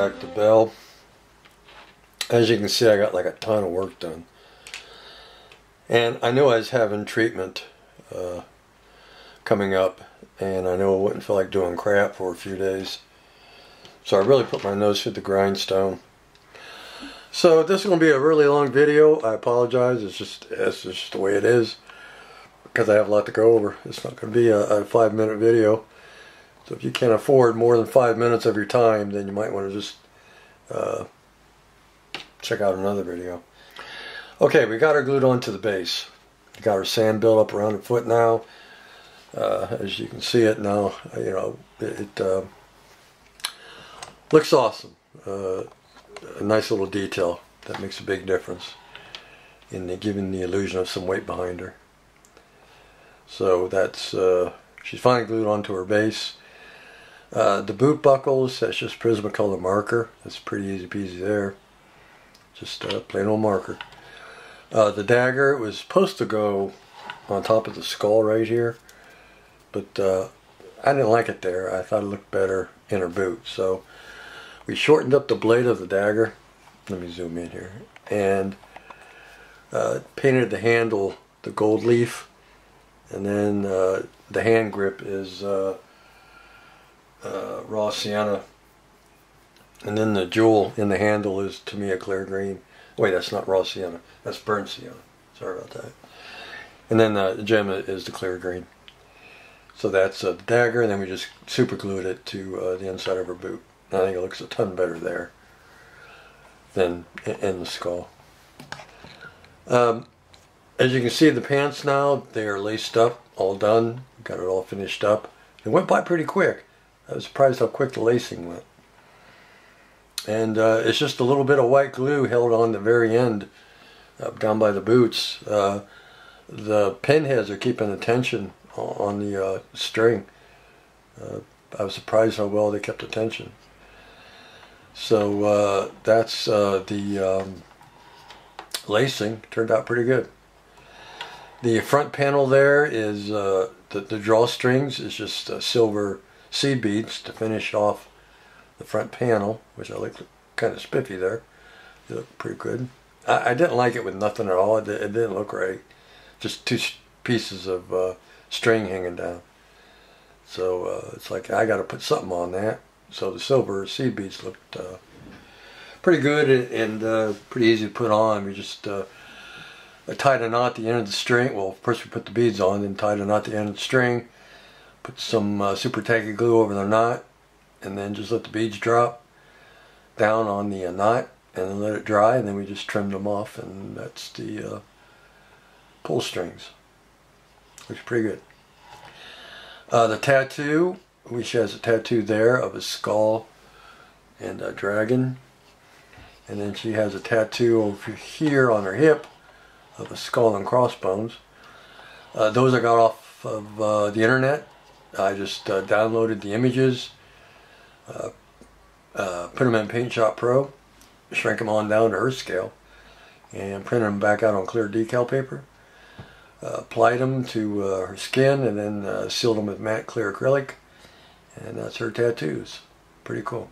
back to Belle. As you can see, I got like a ton of work done. And I knew I was having treatment coming up, and I knew I wouldn't feel like doing crap for a few days. So I really put my nose through the grindstone. So this is going to be a really long video. I apologize. It's just the way it is, because I have a lot to go over. It's not going to be a 5-minute video. So if you can't afford more than 5 minutes of your time, then you might want to just check out another video. Okay, we got her glued onto the base. We got our sand built up around the foot now. As you can see it now, you know, it looks awesome. A nice little detail that makes a big difference in giving the illusion of some weight behind her. So that's she's finally glued onto her base. The boot buckles, that's just Prismacolor marker. That's pretty easy peasy there. Just plain old marker. The dagger was supposed to go on top of the skull right here, but I didn't like it there. I thought it looked better in her boot. So we shortened up the blade of the dagger. Let me zoom in here. And painted the handle the gold leaf. And then the hand grip is raw sienna. And then the jewel in the handle is, to me, a clear green. Wait, that's not raw sienna. That's burnt sienna. Sorry about that. And then the gem is the clear green. So that's the dagger, and then we just super glued it to the inside of her boot. I think it looks a ton better there than in the skull. As you can see, the pants now, they are laced up, all done. Got it all finished up. It went by pretty quick. I was surprised how quick the lacing went. And it's just a little bit of white glue held on the very end, down by the boots. The pinheads are keeping the tension on the string. I was surprised how well they kept the tension. So that's the lacing. Turned out pretty good. The front panel there is the drawstrings is just silver seed beads to finish off the front panel, which I like, kind of spiffy there. They look pretty good. I didn't like it with nothing at all. It didn't look right. Just two pieces of string hanging down. So it's like I got to put something on that. So the silver seed beads looked pretty good and pretty easy to put on. We just tied a knot at the end of the string. Well, first we put the beads on, then tied a knot at the end of the string. Put some super tacky glue over the knot, and then just let the beads drop down on the knot, and then let it dry, and then we just trimmed them off, and that's the pull strings. Looks pretty good. The tattoo, she has a tattoo there of a skull and a dragon, and then she has a tattoo over here on her hip of a skull and crossbones. Those I got off of the internet. I just downloaded the images, put them in Paint Shop Pro, shrink them on down to her scale, and printed them back out on clear decal paper. Applied them to her skin, and then sealed them with matte clear acrylic, and that's her tattoos. Pretty cool.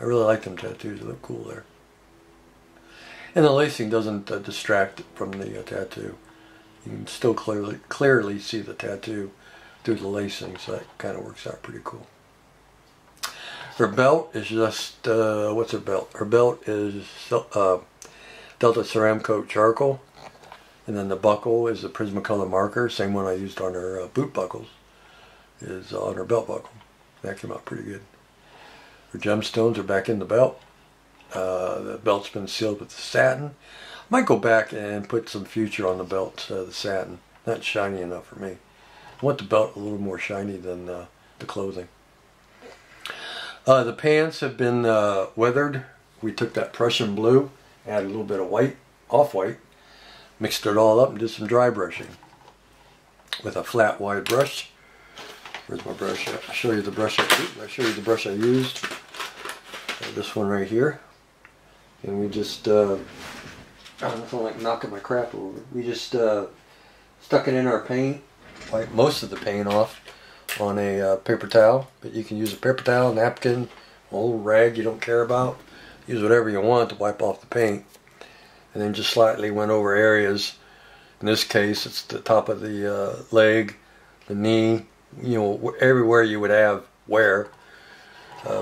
I really like them tattoos. They look cool there. And the lacing doesn't distract from the tattoo. You can still clearly see the tattoo through the lacing, so that kind of works out pretty cool. Her belt is just, what's her belt? Her belt is Delta Ceramcoat Charcoal, and then the buckle is the Prismacolor marker, same one I used on her boot buckles, is on her belt buckle. That came out pretty good. Her gemstones are back in the belt. The belt's been sealed with the satin. I might go back and put some future on the belt, the satin. Not shiny enough for me. I want the belt a little more shiny than the clothing. The pants have been weathered. We took that Prussian blue, added a little bit of white, off-white, mixed it all up and did some dry brushing with a flat wide brush. Where's my brush? I'll show you the brush I used. This one right here. And we just, I don't feel like knocking my crap over. We just stuck it in our paint, wipe most of the paint off on a paper towel, but you can use a paper towel, napkin, old rag you don't care about. Use whatever you want to wipe off the paint. And then just slightly went over areas. In this case, it's the top of the leg, the knee, you know, everywhere you would have wear.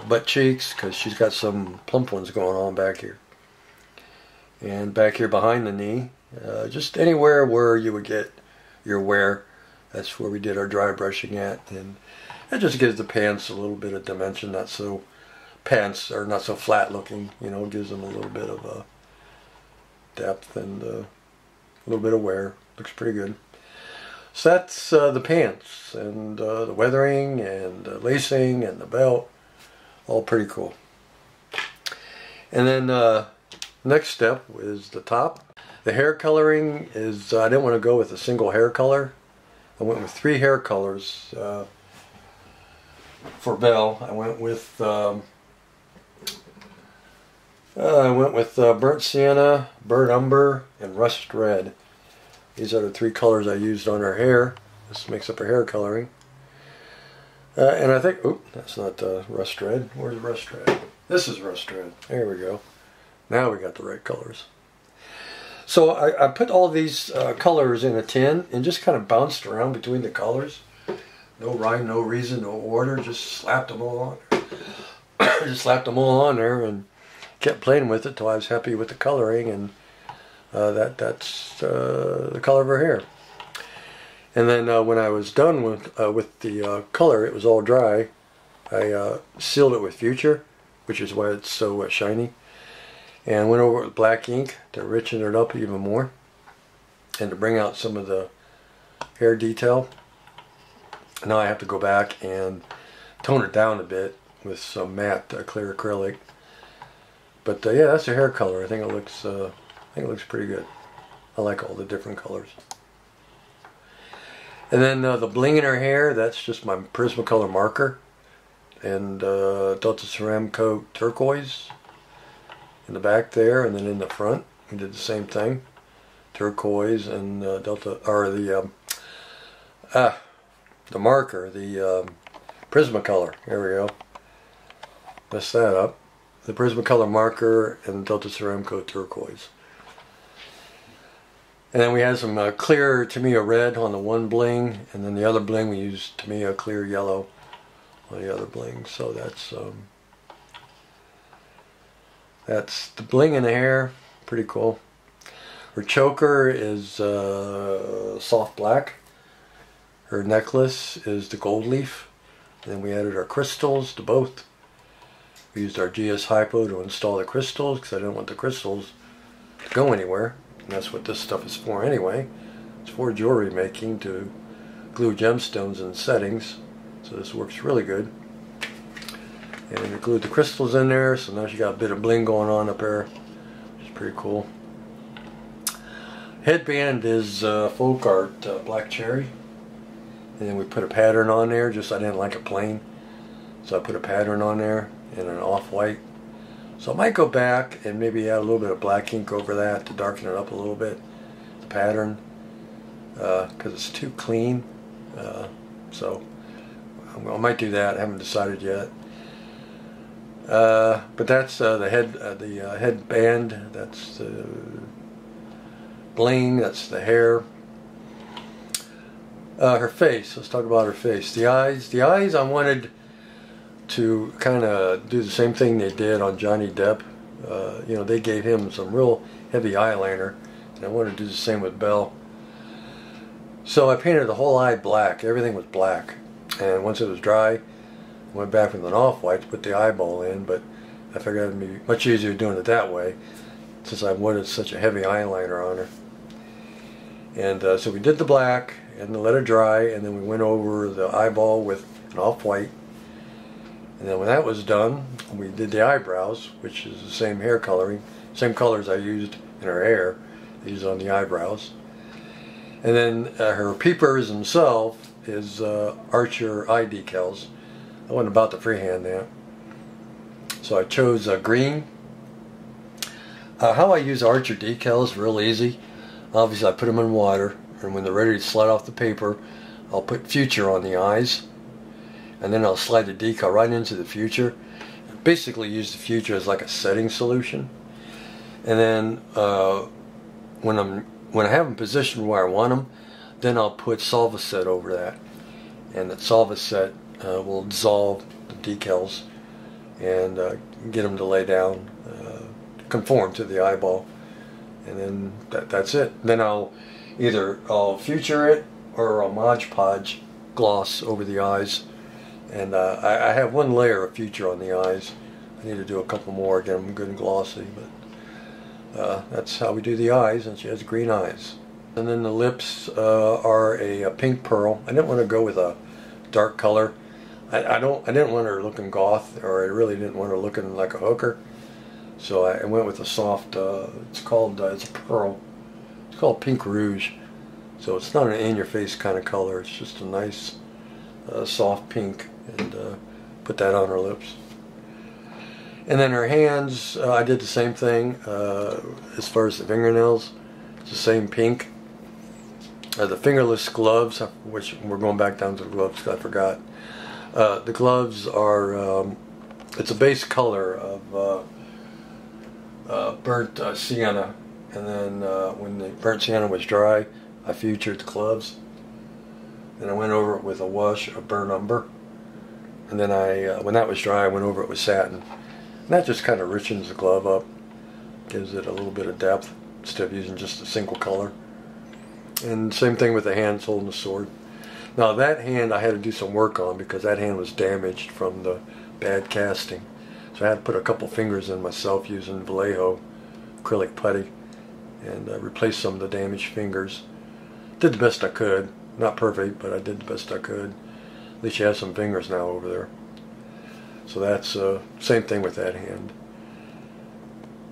Butt cheeks, because she's got some plump ones going on back here. And back here behind the knee, just anywhere where you would get your wear. That's where we did our dry brushing at. And it just gives the pants a little bit of dimension. Pants are not so flat looking, you know, gives them a little bit of depth and a little bit of wear. Looks pretty good. So that's the pants and the weathering and the lacing and the belt. All pretty cool. And then next step is the top. The hair coloring is, I didn't want to go with a single hair color. I went with 3 hair colors for Belle. I went with burnt sienna, burnt umber, and rust red. These are the 3 colors I used on her hair. This makes up her hair coloring. And I think, oop, that's not rust red. Where's rust red? This is rust red. There we go. Now we got the right colors. So I put all these colors in a tin and just kind of bounced around between the colors. No rhyme, no reason, no order. Just slapped them all on there. Just slapped them all on there and kept playing with it till I was happy with the coloring, and that's the color of her hair. And then when I was done with the color, it was all dry. I sealed it with Future, which is why it's so shiny, and went over it with black ink to richen it up even more and to bring out some of the hair detail. Now I have to go back and tone it down a bit with some matte clear acrylic. But yeah, that's her hair color. I think it looks pretty good. I like all the different colors. And then the bling in her hair, that's just my Prismacolor marker. And Delta Ceramcoat turquoise in the back there, and then in the front we did the same thing. Turquoise and the marker, the Prismacolor. There we go. Messed that up. The Prismacolor marker and Delta Ceramcoat turquoise. And then we had some clear Tamiya red on the one bling, and then the other bling we used Tamiya clear yellow on the other bling. So that's the bling in the hair. Pretty cool. Her choker is soft black. Her necklace is the gold leaf. And then we added our crystals to both. We used our GS Hypo to install the crystals because I didn't want the crystals to go anywhere. And that's what this stuff is for anyway. It's for jewelry making, to glue gemstones in settings. So this works really good. And we glued the crystals in there, so now she got a bit of bling going on up there, which is pretty cool. Headband is Folk Art Black Cherry. And then we put a pattern on there, just I didn't like it plain. So I put a pattern on there in an off-white. So I might go back and maybe add a little bit of black ink over that to darken it up a little bit, the pattern, because it's too clean. So I might do that. I haven't decided yet. But that's the headband. That's the bling. That's the hair. Her face. Let's talk about her face. The eyes. The eyes. I wanted to kind of do the same thing they did on Johnny Depp. You know, they gave him some real heavy eyeliner, and I wanted to do the same with Belle. So I painted the whole eye black. Everything was black, and once it was dry, I went back with an off-white to put the eyeball in. But I figured it'd be much easier doing it that way, since I wanted such a heavy eyeliner on her. And so we did the black and let it dry, and then we went over the eyeball with an off-white. And then when that was done, we did the eyebrows, which is the same hair coloring, same colors I used in her hair, these on the eyebrows. And then her peepers themselves is Archer eye decals. I wasn't about to freehand that. So I chose green. How I use Archer decals is real easy. Obviously I put them in water, and when they're ready to slide off the paper, I'll put Future on the eyes. And then I'll slide the decal right into the Future and basically use the Future as like a setting solution. And then when I have them positioned where I want them, then I'll put Solvaset over that, and that Solvaset will dissolve the decals and get them to lay down, conform to the eyeball, and then that's it. Then I'll Future it or I'll Mod Podge gloss over the eyes, and I have one layer of Future on the eyes. I need to do a couple more, get them good and glossy, but that's how we do the eyes, and she has green eyes. And then the lips are a pink pearl. I didn't want to go with a dark color. I didn't want her looking goth, or I really didn't want her looking like a hooker. So I went with a soft, it's a pearl. It's called Pink Rouge. So it's not an in-your-face kind of color. It's just a nice, soft pink, and put that on her lips. And then her hands, I did the same thing as far as the fingernails. It's the same pink. The fingerless gloves, which we're going back down to the gloves because I forgot. The gloves are, it's a base color of burnt sienna, and then when the burnt sienna was dry, I Futured the gloves. Then I went over it with a wash of burnt umber, and then when that was dry, I went over it with satin. And that just kind of richens the glove up, gives it a little bit of depth instead of using just a single color. And same thing with the hands holding the sword. Now that hand I had to do some work on because that hand was damaged from the bad casting. So I had to put a couple fingers in myself using Vallejo acrylic putty and replace some of the damaged fingers. Did the best I could. Not perfect, but I did the best I could. At least you have some fingers now over there. So that's same thing with that hand.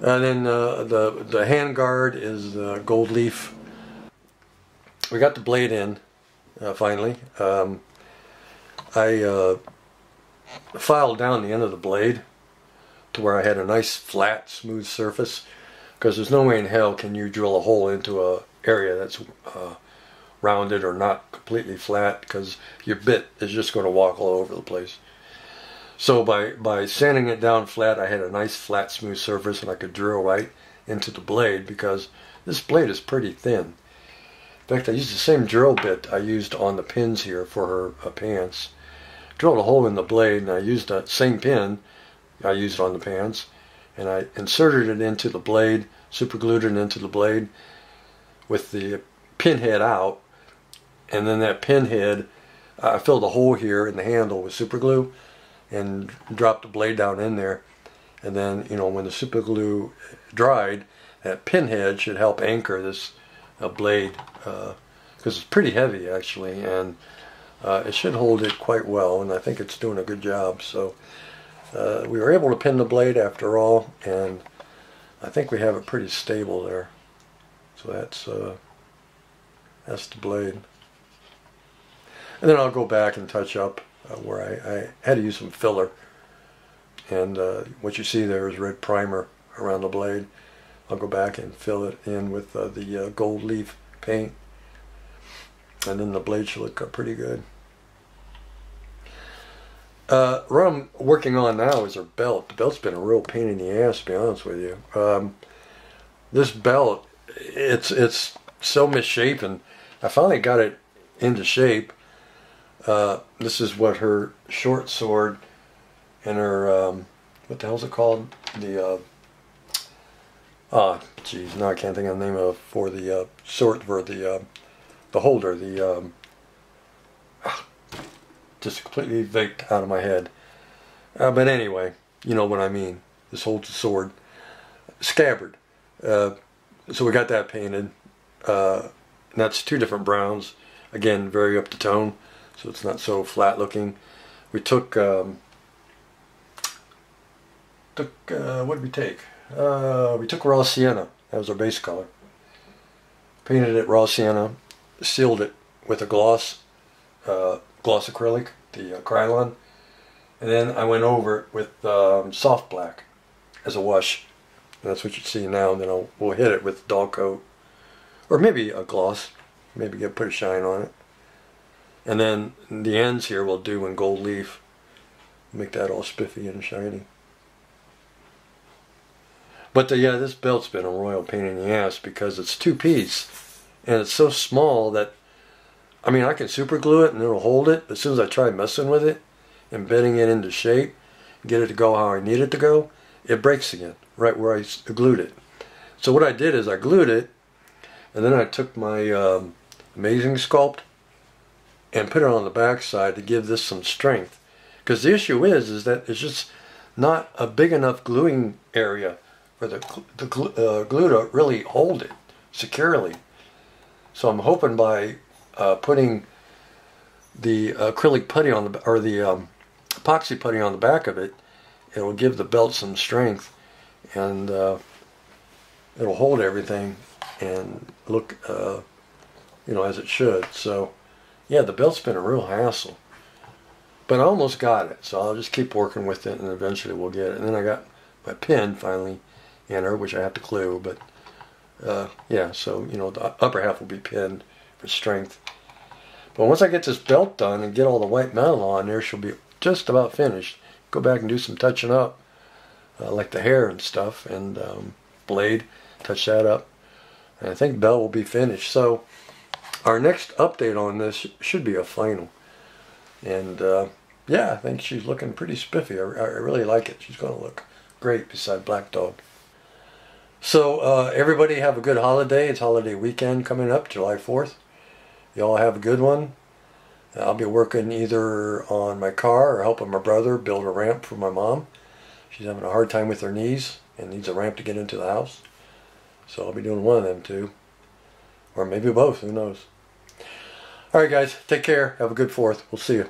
And then the hand guard is gold leaf. We got the blade in finally. I filed down the end of the blade to where I had a nice flat smooth surface, because there's no way in hell can you drill a hole into a area that's rounded or not completely flat, because your bit is just going to walk all over the place. So by sanding it down flat, I had a nice flat smooth surface, and I could drill right into the blade, because this blade is pretty thin. In fact, I used the same drill bit I used on the pins here for her pants. Drilled a hole in the blade, and I used that same pin I used on the pants, and I inserted it into the blade, super glued it into the blade with the pin head out, and then that pin head, I filled a hole here in the handle with super glue and dropped the blade down in there, and then, you know, when the super glue dried, that pin head should help anchor this blade, because it's pretty heavy actually, and it should hold it quite well, and I think it's doing a good job. So we were able to pin the blade after all, and I think we have it pretty stable there. So that's the blade. And then I'll go back and touch up where I had to use some filler, and what you see there is red primer around the blade. I'll go back and fill it in with the gold leaf paint, and then the blade should look pretty good. What I'm working on now is her belt. The belt's been a real pain in the ass, to be honest with you. This belt, it's so misshapen. I finally got it into shape. This is what her short sword and her, what the hell's it called? The, geez, now I can't think of the name of for the sword, for the holder, the, just completely vaked out of my head. But anyway, you know what I mean. This holds the sword. Scabbard. So we got that painted. That's two different browns. Again, very up to tone, so it's not so flat looking. We took, what did we take? We took raw sienna. That was our base color. Painted it raw sienna. Sealed it with a gloss acrylic, the Krylon, and then I went over it with soft black as a wash. And that's what you see now. And then we'll hit it with dull coat, or maybe a gloss, maybe put a shine on it. And then the ends here we'll do in gold leaf, make that all spiffy and shiny. But yeah, this belt's been a royal pain in the ass because it's two-piece and it's so small that, I mean, I can super glue it and it'll hold it, but as soon as I try messing with it, embedding it into shape, get it to go how I need it to go, it breaks again, right where I glued it. So what I did is I glued it, and then I took my Amazing Sculpt and put it on the back side to give this some strength. Because the issue is that it's just not a big enough gluing area for the glue to really hold it securely. So I'm hoping by putting the acrylic putty on the, or the epoxy putty on the back of it, it'll give the belt some strength, and it'll hold everything and look, you know, as it should. So yeah, the belt's been a real hassle, but I almost got it, so I'll just keep working with it and eventually we'll get it. And then I got my pin finally in her, which I have to glue, but yeah, so you know, the upper half will be pinned for strength. But once I get this belt done and get all the white metal on there, she'll be just about finished. Go back and do some touching up, like the hair and stuff, and blade, touch that up. And I think Belle will be finished. So our next update on this should be a final. And yeah, I think she's looking pretty spiffy. I really like it. She's going to look great beside Black Dog. So everybody have a good holiday. It's holiday weekend coming up, July 4th. Y'all have a good one. I'll be working either on my car or helping my brother build a ramp for my mom. She's having a hard time with her knees and needs a ramp to get into the house. So I'll be doing one of them too. Or maybe both, who knows. Alright guys, take care. Have a good 4th. We'll see you.